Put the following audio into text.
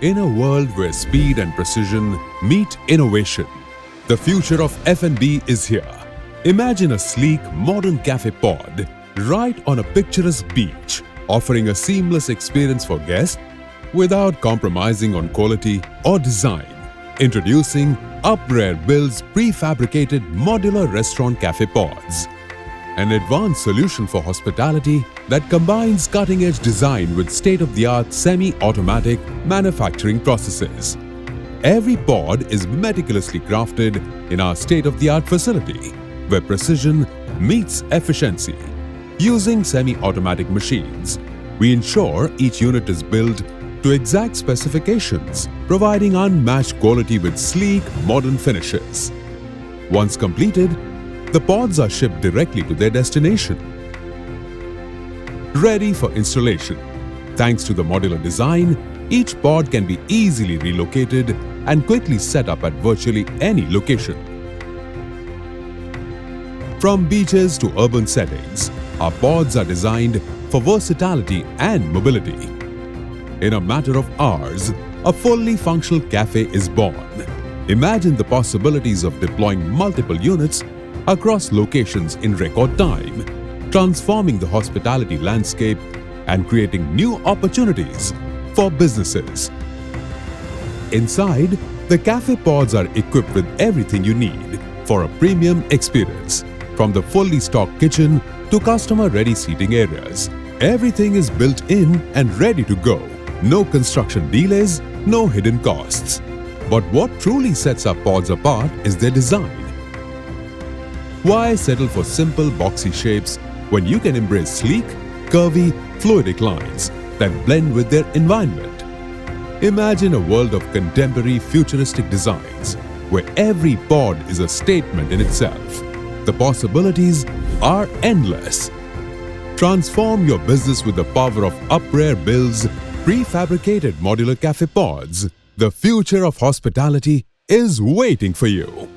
In a world where speed and precision meet innovation, the future of F&B is here. Imagine a sleek, modern cafe pod right on a picturesque beach, offering a seamless experience for guests without compromising on quality or design. Introducing UprearBUILD's prefabricated modular restaurant cafe pods. An advanced solution for hospitality that combines cutting-edge design with state-of-the-art semi-automatic manufacturing processes. Every pod is meticulously crafted in our state-of-the-art facility, where precision meets efficiency. Using semi-automatic machines, we ensure each unit is built to exact specifications, providing unmatched quality with sleek, modern finishes. Once completed, the pods are shipped directly to their destination, ready for installation. Thanks to the modular design, each pod can be easily relocated and quickly set up at virtually any location. From beaches to urban settings, our pods are designed for versatility and mobility. In a matter of hours, a fully functional cafe is born. Imagine the possibilities of deploying multiple units across locations in record time, transforming the hospitality landscape and creating new opportunities for businesses. Inside, the cafe pods are equipped with everything you need for a premium experience, from the fully stocked kitchen to customer-ready seating areas. Everything is built in and ready to go. No construction delays, no hidden costs. But what truly sets our pods apart is their design. Why settle for simple boxy shapes when you can embrace sleek, curvy, fluidic lines that blend with their environment? Imagine a world of contemporary futuristic designs where every pod is a statement in itself. The possibilities are endless. Transform your business with the power of UprearBUILD's prefabricated modular cafe pods. The future of hospitality is waiting for you.